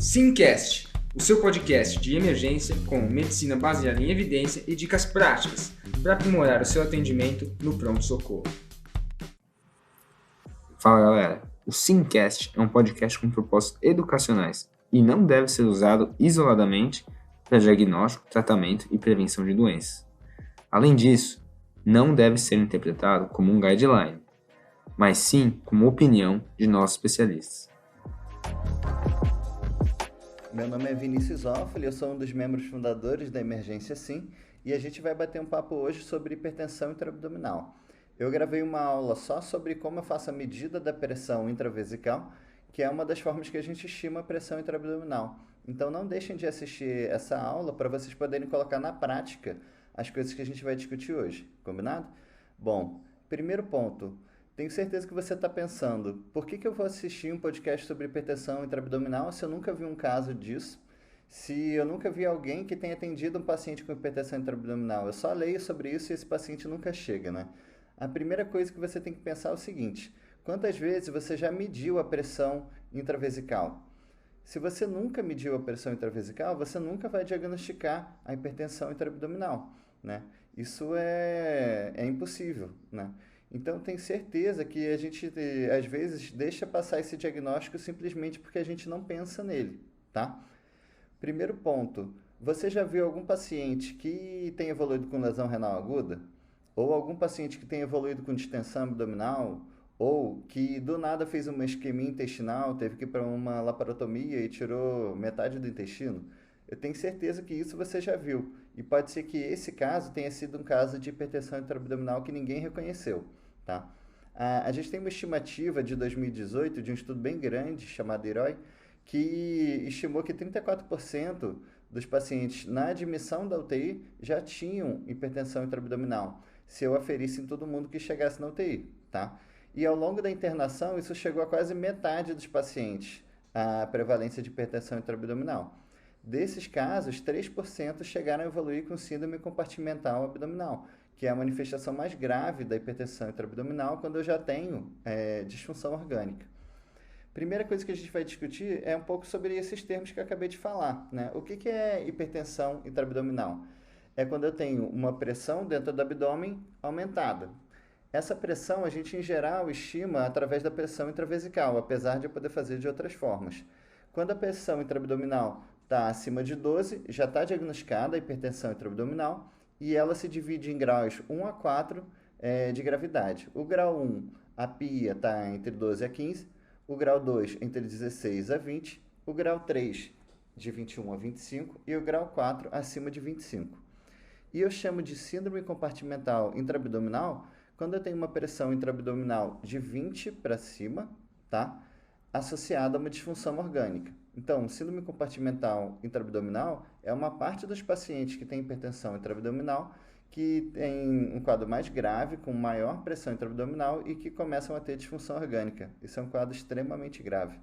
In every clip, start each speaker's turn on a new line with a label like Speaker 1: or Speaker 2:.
Speaker 1: Simcast, o seu podcast de emergência com medicina baseada em evidência e dicas práticas para aprimorar o seu atendimento no pronto-socorro. Fala galera, o Simcast é um podcast com propósitos educacionais e não deve ser usado isoladamente para diagnóstico, tratamento e prevenção de doenças. Além disso, não deve ser interpretado como um guideline, mas sim como opinião de nossos especialistas.
Speaker 2: Meu nome é Vinícius Offoli, eu sou um dos membros fundadores da Emergência Sim e a gente vai bater um papo hoje sobre hipertensão intraabdominal. Eu gravei uma aula só sobre como eu faço a medida da pressão intravesical, que é uma das formas que a gente estima a pressão intraabdominal. Então não deixem de assistir essa aula para vocês poderem colocar na prática as coisas que a gente vai discutir hoje, combinado? Bom, primeiro ponto. Tenho certeza que você está pensando, por que eu vou assistir um podcast sobre hipertensão intraabdominal se eu nunca vi um caso disso? Se eu nunca vi alguém que tenha atendido um paciente com hipertensão intraabdominal? Eu só leio sobre isso e esse paciente nunca chega, né? A primeira coisa que você tem que pensar é o seguinte, quantas vezes você já mediu a pressão intravesical? Se você nunca mediu a pressão intravesical, você nunca vai diagnosticar a hipertensão intraabdominal, né? Isso é impossível, né? Então, tenho certeza que a gente, às vezes, deixa passar esse diagnóstico simplesmente porque a gente não pensa nele, tá? Primeiro ponto, você já viu algum paciente que tem evoluído com lesão renal aguda? Ou algum paciente que tem evoluído com distensão abdominal? Ou que do nada fez uma isquemia intestinal, teve que ir para uma laparotomia e tirou metade do intestino? Eu tenho certeza que isso você já viu. E pode ser que esse caso tenha sido um caso de hipertensão intraabdominal que ninguém reconheceu, tá? A gente tem uma estimativa de 2018 de um estudo bem grande chamado HEROI, que estimou que 34% dos pacientes na admissão da UTI já tinham hipertensão intraabdominal, se eu aferisse em todo mundo que chegasse na UTI, tá? E ao longo da internação, isso chegou a quase metade dos pacientes, a prevalência de hipertensão intraabdominal. Desses casos, 3% chegaram a evoluir com síndrome compartimental abdominal, que é a manifestação mais grave da hipertensão intraabdominal quando eu já tenho disfunção orgânica. Primeira coisa que a gente vai discutir é um pouco sobre esses termos que eu acabei de falar, né? O que é hipertensão intraabdominal? É quando eu tenho uma pressão dentro do abdômen aumentada. Essa pressão a gente, em geral, estima através da pressão intravesical, apesar de eu poder fazer de outras formas. Quando a pressão intraabdominal está acima de 12, já está diagnosticada a hipertensão intraabdominal e ela se divide em graus 1 a 4 de gravidade. O grau 1, a pia está entre 12 a 15, o grau 2 entre 16 a 20, o grau 3 de 21 a 25 e o grau 4 acima de 25. E eu chamo de síndrome compartimental intraabdominal quando eu tenho uma pressão intraabdominal de 20 para cima, tá? Associada a uma disfunção orgânica. Então, síndrome compartimental intraabdominal é uma parte dos pacientes que têm hipertensão intraabdominal que tem um quadro mais grave, com maior pressão intraabdominal e que começam a ter disfunção orgânica. Isso é um quadro extremamente grave.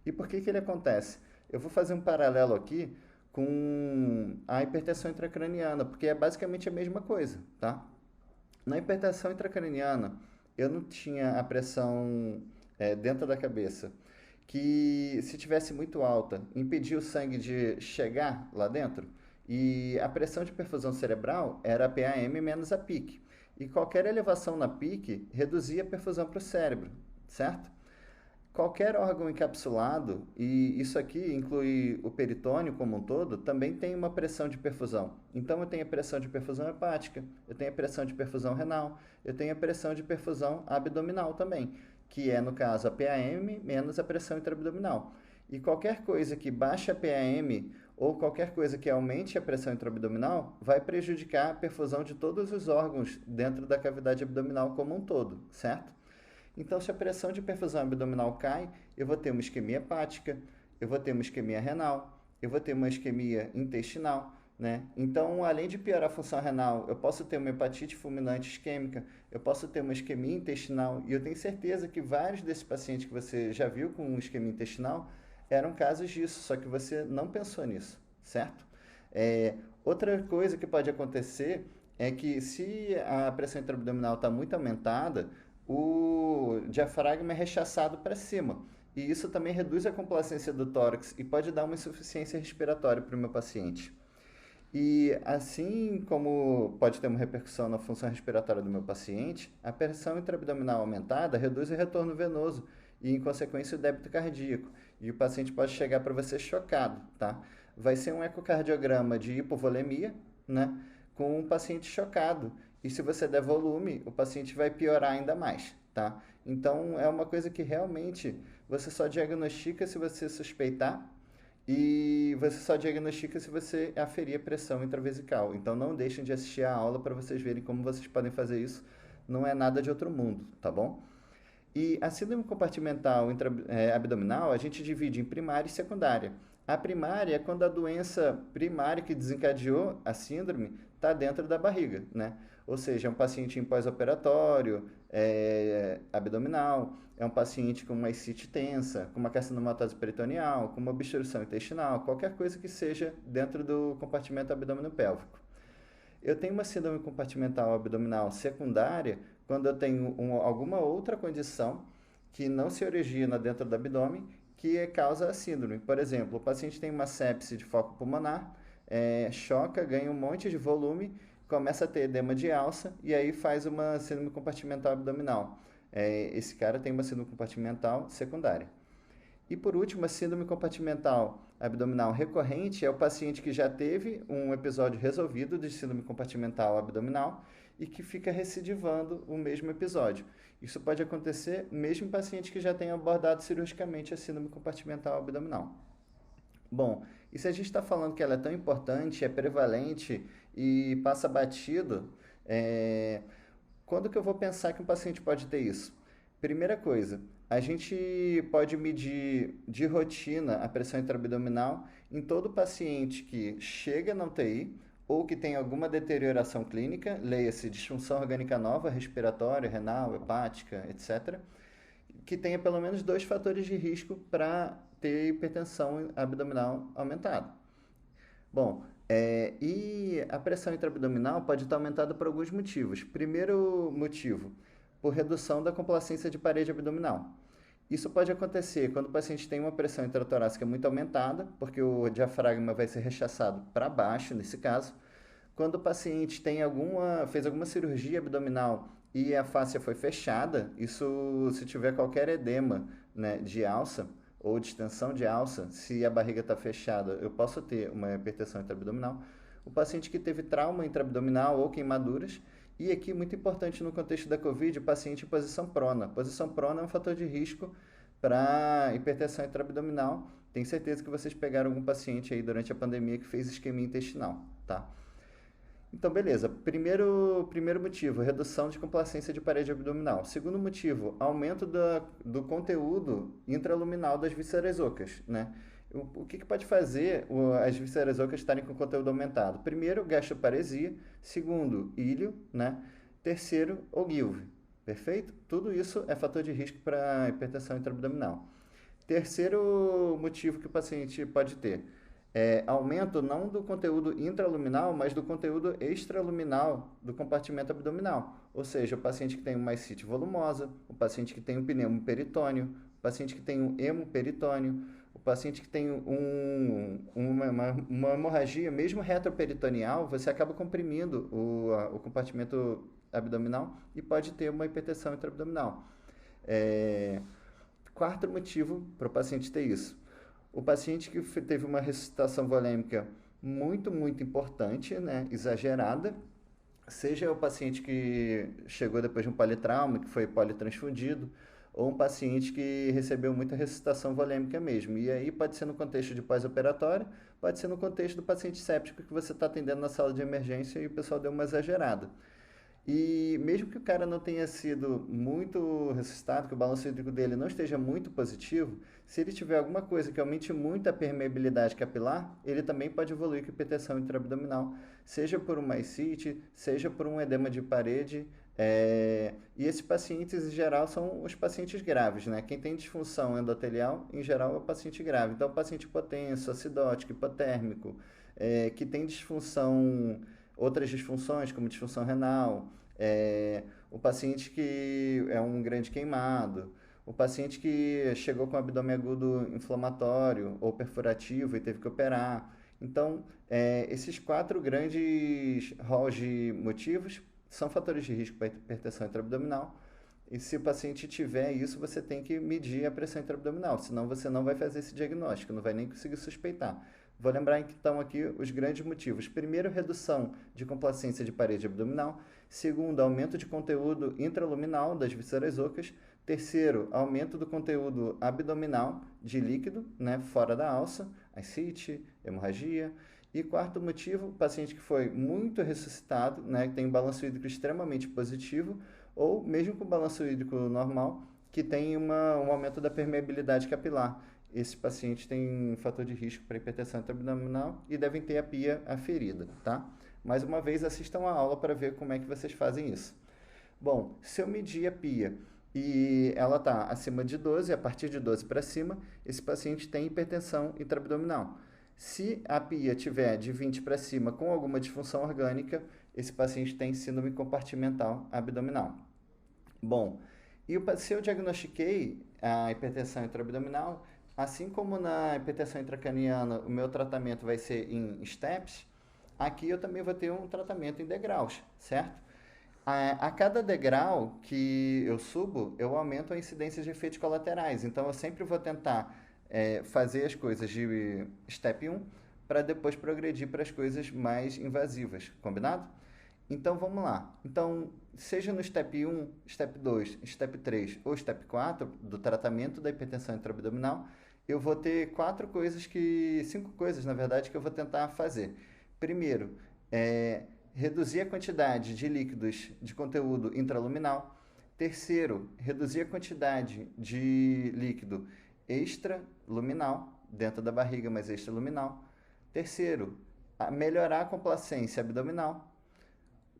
Speaker 2: E por que ele acontece? Eu vou fazer um paralelo aqui com a hipertensão intracraniana, porque é basicamente a mesma coisa, tá? Na hipertensão intracraniana, eu não tinha a pressão dentro da cabeça, que se tivesse muito alta, impedia o sangue de chegar lá dentro, e a pressão de perfusão cerebral era a PAM menos a PIC, e qualquer elevação na PIC reduzia a perfusão para o cérebro, certo? Qualquer órgão encapsulado, e isso aqui inclui o peritônio como um todo, também tem uma pressão de perfusão. Então eu tenho a pressão de perfusão hepática, eu tenho a pressão de perfusão renal, eu tenho a pressão de perfusão abdominal também, que é, no caso, a PAM menos a pressão intraabdominal. E qualquer coisa que baixe a PAM ou qualquer coisa que aumente a pressão intraabdominal vai prejudicar a perfusão de todos os órgãos dentro da cavidade abdominal como um todo, certo? Então, se a pressão de perfusão abdominal cai, eu vou ter uma isquemia hepática, eu vou ter uma isquemia renal, eu vou ter uma isquemia intestinal, né? Então, além de piorar a função renal, eu posso ter uma hepatite fulminante isquêmica, eu posso ter uma isquemia intestinal, e eu tenho certeza que vários desses pacientes que você já viu com isquemia intestinal eram casos disso, só que você não pensou nisso, certo? Outra coisa que pode acontecer é que se a pressão intraabdominal está muito aumentada, o diafragma é rechaçado para cima. e isso também reduz a complacência do tórax e pode dar uma insuficiência respiratória para o meu paciente. E assim como pode ter uma repercussão na função respiratória do meu paciente, a pressão intraabdominal aumentada reduz o retorno venoso e, em consequência, o débito cardíaco. E o paciente pode chegar para você chocado, tá? Vai ser um ecocardiograma de hipovolemia, né? Com um paciente chocado. E se você der volume, o paciente vai piorar ainda mais, tá? Então, é uma coisa que realmente você só diagnostica se você suspeitar e você só diagnostica se você aferir a pressão intravesical. Então não deixem de assistir a aula para vocês verem como vocês podem fazer isso. Não é nada de outro mundo, tá bom? E a síndrome compartimental abdominal a gente divide em primária e secundária. A primária é quando a doença primária que desencadeou a síndrome está dentro da barriga, né? Ou seja, é um paciente em pós-operatório, abdominal, é um paciente com uma ascite tensa, com uma carcinomatose peritoneal, com uma obstrução intestinal, qualquer coisa que seja dentro do compartimento abdominopélvico. Eu tenho uma síndrome compartimental abdominal secundária quando eu tenho alguma outra condição que não se origina dentro do abdômen que causa a síndrome. Por exemplo, o paciente tem uma sepse de foco pulmonar, choca, ganha um monte de volume, começa a ter edema de alça e aí faz uma síndrome compartimental abdominal. Esse cara tem uma síndrome compartimental secundária. E por último, a síndrome compartimental abdominal recorrente é o paciente que já teve um episódio resolvido de síndrome compartimental abdominal e que fica recidivando o mesmo episódio. Isso pode acontecer mesmo em pacientes que já tenham abordado cirurgicamente a síndrome compartimental abdominal. Bom, e se a gente está falando que ela é tão importante, é prevalente e passa batido, quando que eu vou pensar que um paciente pode ter isso? Primeira coisa, a gente pode medir de rotina a pressão intraabdominal em todo paciente que chega na UTI ou que tem alguma deterioração clínica, leia-se disfunção orgânica nova, respiratória, renal, hepática, etc., que tenha pelo menos 2 fatores de risco para ter hipertensão abdominal aumentada. Bom, e a pressão intraabdominal pode estar aumentada por alguns motivos. Primeiro motivo, por redução da complacência de parede abdominal. Isso pode acontecer quando o paciente tem uma pressão intratorácica muito aumentada, porque o diafragma vai ser rechaçado para baixo, nesse caso. Quando o paciente fez alguma cirurgia abdominal e a fáscia foi fechada, isso se tiver qualquer edema, né, de alça ou distensão de alça, se a barriga está fechada, eu posso ter uma hipertensão intraabdominal. O paciente que teve trauma intraabdominal ou queimaduras. E aqui, muito importante no contexto da COVID, o paciente em posição prona. Posição prona é um fator de risco para hipertensão intraabdominal. Tenho certeza que vocês pegaram algum paciente aí durante a pandemia que fez isquemia intestinal, tá? Então, beleza. Primeiro motivo, redução de complacência de parede abdominal. Segundo motivo, aumento do conteúdo intraluminal das vísceras ocas, né? O que pode fazer as vísceras ocas estarem com conteúdo aumentado? Primeiro, gastroparesia. Segundo, íleo, né? Terceiro, Ogilvy. Perfeito? Tudo isso é fator de risco para hipertensão intraabdominal. Terceiro motivo que o paciente pode ter aumento não do conteúdo intraluminal, mas do conteúdo extraluminal do compartimento abdominal. Ou seja, o paciente que tem uma ascite volumosa, o paciente que tem um pneumoperitônio, o paciente que tem um hemoperitônio, o paciente que tem uma hemorragia, mesmo retroperitoneal, você acaba comprimindo o compartimento abdominal e pode ter uma hipertensão intraabdominal. Quarto motivo para o paciente ter isso. O paciente que teve uma ressuscitação volêmica muito, muito importante, né, exagerada, seja o paciente que chegou depois de um politrauma, que foi politransfundido, ou um paciente que recebeu muita ressuscitação volêmica mesmo. E aí pode ser no contexto de pós-operatório, pode ser no contexto do paciente séptico que você está atendendo na sala de emergência e o pessoal deu uma exagerada. E mesmo que o cara não tenha sido muito ressuscitado, que o balanço hídrico dele não esteja muito positivo, se ele tiver alguma coisa que aumente muito a permeabilidade capilar, ele também pode evoluir com hipertensão intraabdominal, seja por uma ascite, seja por um edema de parede. E esses pacientes, em geral, são os pacientes graves, né? Quem tem disfunção endotelial, em geral, é o paciente grave. Então, o paciente hipotenso, acidótico, hipotérmico, que tem outras disfunções, como disfunção renal, o paciente que é um grande queimado, o paciente que chegou com abdômen agudo inflamatório ou perfurativo e teve que operar. Então, esses quatro grandes rolos de motivos são fatores de risco para hipertensão intraabdominal. E se o paciente tiver isso, você tem que medir a pressão intraabdominal, senão você não vai fazer esse diagnóstico, não vai nem conseguir suspeitar. Vou lembrar então aqui os grandes motivos. Primeiro, redução de complacência de parede abdominal. Segundo, aumento de conteúdo intraluminal das vísceras ocas. Terceiro, aumento do conteúdo abdominal de líquido, né, fora da alça, ascite, hemorragia. E quarto motivo, paciente que foi muito ressuscitado, né, que tem um balanço hídrico extremamente positivo, ou mesmo com balanço hídrico normal, que tem um aumento da permeabilidade capilar. Esse paciente tem um fator de risco para hipertensão intraabdominal e devem ter a pia aferida, tá? Mais uma vez, assistam a aula para ver como é que vocês fazem isso. Bom, se eu medir a pia e ela está acima de 12, a partir de 12 para cima, esse paciente tem hipertensão intraabdominal. Se a pia tiver de 20 para cima com alguma disfunção orgânica, esse paciente tem síndrome compartimental abdominal. Bom, se eu diagnostiquei a hipertensão intraabdominal, assim como na hipertensão intracraniana o meu tratamento vai ser em steps, aqui eu também vou ter um tratamento em degraus, certo? A cada degrau que eu subo, eu aumento a incidência de efeitos colaterais. Então, eu sempre vou tentar fazer as coisas de step 1 para depois progredir para as coisas mais invasivas, combinado? Então, vamos lá. Então, seja no step 1, step 2, step 3 ou step 4 do tratamento da hipertensão intraabdominal, eu vou ter cinco coisas, na verdade, que eu vou tentar fazer. Primeiro, reduzir a quantidade de líquidos de conteúdo intraluminal. Terceiro, reduzir a quantidade de líquido extraluminal, dentro da barriga, mas extraluminal. Terceiro, melhorar a complacência abdominal.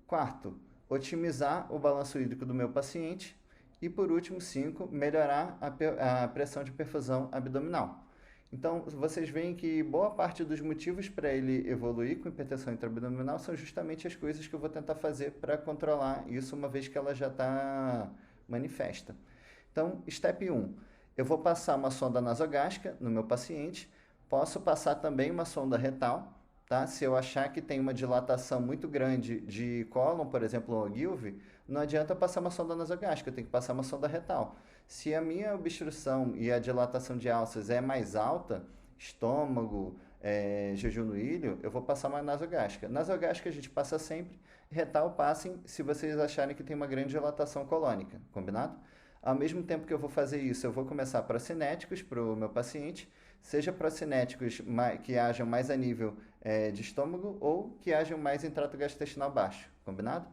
Speaker 2: Quarto, otimizar o balanço hídrico do meu paciente. E por último, 5, melhorar a pressão de perfusão abdominal. Então, vocês veem que boa parte dos motivos para ele evoluir com hipertensão intraabdominal são justamente as coisas que eu vou tentar fazer para controlar isso, uma vez que ela já está manifesta. Então, step 1, eu vou passar uma sonda nasogástrica no meu paciente, posso passar também uma sonda retal, tá? Se eu achar que tem uma dilatação muito grande de cólon, por exemplo, um Ogilvy, não adianta passar uma sonda nasogástrica, eu tenho que passar uma sonda retal. Se a minha obstrução e a dilatação de alças é mais alta, estômago, jejum no ilho, eu vou passar uma nasogástrica. Nasogástrica a gente passa sempre, retal passem se vocês acharem que tem uma grande dilatação colônica, combinado? Ao mesmo tempo que eu vou fazer isso, eu vou começar procinéticos para o meu paciente, seja procinéticos que hajam mais a nível de estômago ou que hajam mais em trato gastrointestinal baixo, combinado?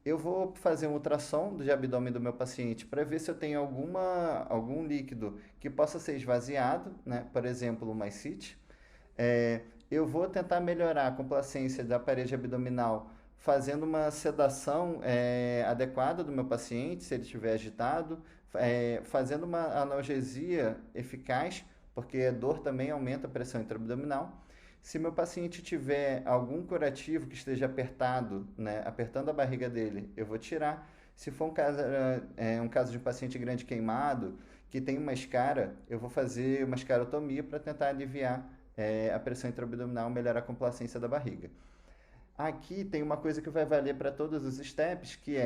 Speaker 2: Eu vou fazer um ultrassom de abdômen do meu paciente para ver se eu tenho algum líquido que possa ser esvaziado, né? Por exemplo, uma ascite. Eu vou tentar melhorar a complacência da parede abdominal fazendo uma sedação adequada do meu paciente, se ele estiver agitado, fazendo uma analgesia eficaz, porque a dor também aumenta a pressão intraabdominal. Se meu paciente tiver algum curativo que esteja apertado, né, apertando a barriga dele, eu vou tirar. Se for um caso de um paciente grande queimado, que tem uma escara, eu vou fazer uma escarotomia para tentar aliviar a pressão intraabdominal, melhorar a complacência da barriga. Aqui tem uma coisa que vai valer para todos os steps, que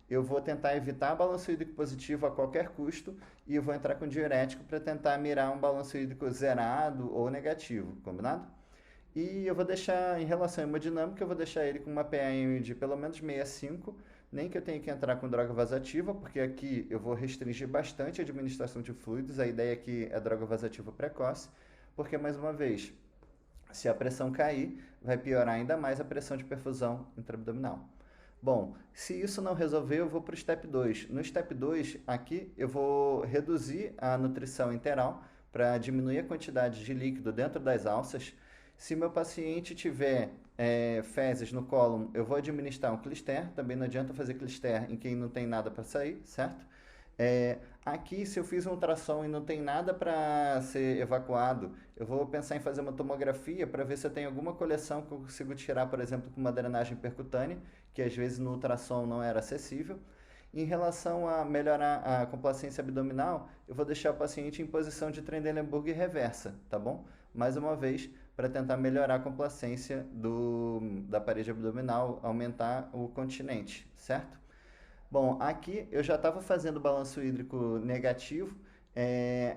Speaker 2: eu vou tentar evitar balanço hídrico positivo a qualquer custo e eu vou entrar com diurético para tentar mirar um balanço hídrico zerado ou negativo, combinado? E eu vou deixar, em relação à hemodinâmica, eu vou deixar ele com uma PAM de pelo menos 65, nem que eu tenha que entrar com droga vasativa, porque aqui eu vou restringir bastante a administração de fluidos, a ideia aqui é droga vasativa precoce, porque, mais uma vez, se a pressão cair, vai piorar ainda mais a pressão de perfusão intraabdominal. Bom, se isso não resolver, eu vou para o step 2. No step 2, aqui eu vou reduzir a nutrição enteral para diminuir a quantidade de líquido dentro das alças. Se meu paciente tiver fezes no cólon, eu vou administrar um Clister. Também não adianta fazer Clister em quem não tem nada para sair, certo? Aqui, se eu fiz um ultrassom e não tem nada para ser evacuado, eu vou pensar em fazer uma tomografia para ver se eu tenho alguma coleção que eu consigo tirar, por exemplo, com uma drenagem percutânea, que às vezes no ultrassom não era acessível. Em relação a melhorar a complacência abdominal, eu vou deixar o paciente em posição de Trendelenburg reversa, tá bom? Mais uma vez, para tentar melhorar a complacência da parede abdominal, aumentar o continente, certo? Bom, aqui eu já estava fazendo balanço hídrico negativo.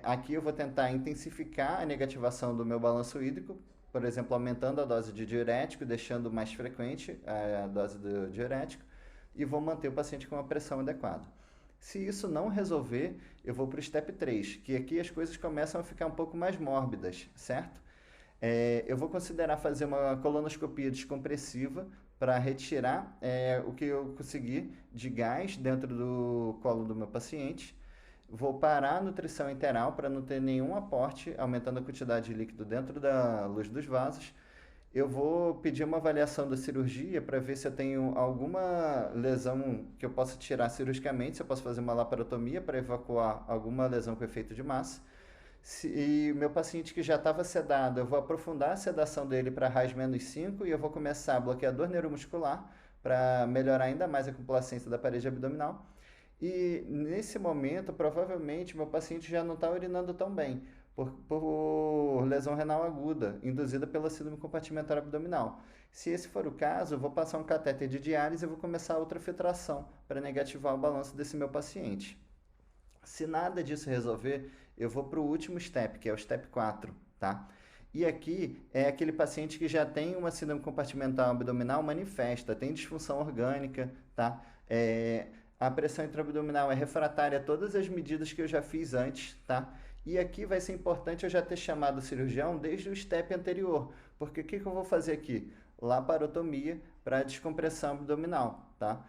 Speaker 2: Aqui eu vou tentar intensificar a negativação do meu balanço hídrico, por exemplo, aumentando a dose de diurético, deixando mais frequente a dose do diurético, e vou manter o paciente com uma pressão adequada. Se isso não resolver, eu vou para o step 3, que aqui as coisas começam a ficar um pouco mais mórbidas, certo? Eu vou considerar fazer uma colonoscopia descompressiva para retirar o que eu conseguir de gás dentro do colo do meu paciente. Vou parar a nutrição enteral para não ter nenhum aporte, aumentando a quantidade de líquido dentro da luz dos vasos. Eu vou pedir uma avaliação da cirurgia para ver se eu tenho alguma lesão que eu possa tirar cirurgicamente, se eu posso fazer uma laparotomia para evacuar alguma lesão com efeito de massa. E o meu paciente que já estava sedado, eu vou aprofundar a sedação dele para RAS-5 e eu vou começar bloqueador neuromuscular para melhorar ainda mais a complacência da parede abdominal. E nesse momento, provavelmente, meu paciente já não está urinando tão bem, por lesão renal aguda, induzida pela síndrome compartimentar abdominal. Se esse for o caso, eu vou passar um catéter de diálise e vou começar outra filtração para negativar o balanço desse meu paciente. Se nada disso resolver, eu vou para o último step, que é o step 4, tá? E aqui é aquele paciente que já tem uma síndrome compartimental abdominal manifesta, tem disfunção orgânica, tá? A pressão intraabdominal é refratária a todas as medidas que eu já fiz antes, tá? E aqui vai ser importante eu já ter chamado o cirurgião desde o step anterior, porque o que eu vou fazer aqui? Laparotomia para descompressão abdominal, tá?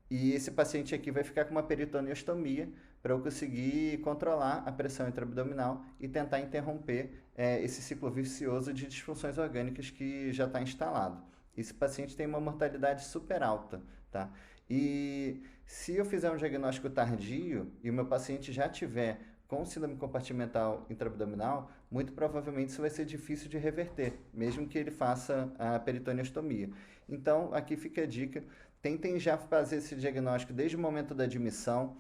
Speaker 2: E esse paciente aqui vai ficar com uma peritoneostomia para eu conseguir controlar a pressão intraabdominal e tentar interromper esse ciclo vicioso de disfunções orgânicas que já está instalado. Esse paciente tem uma mortalidade super alta, tá? E se eu fizer um diagnóstico tardio e o meu paciente já tiver com síndrome compartimental intraabdominal, muito provavelmente isso vai ser difícil de reverter, mesmo que ele faça a peritoneostomia. Então, aqui fica a dica, tentem já fazer esse diagnóstico desde o momento da admissão.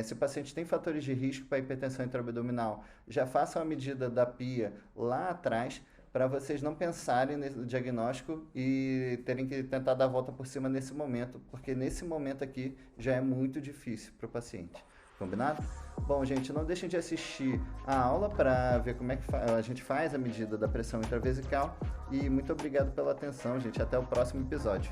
Speaker 2: Se o paciente tem fatores de risco para hipertensão intraabdominal, já façam a medida da PIA lá atrás, para vocês não pensarem no diagnóstico e terem que tentar dar a volta por cima nesse momento, porque nesse momento aqui já é muito difícil para o paciente. Combinado? Bom, gente, não deixem de assistir a aula para ver como é que a gente faz a medida da pressão intravesical e muito obrigado pela atenção, gente. Até o próximo episódio.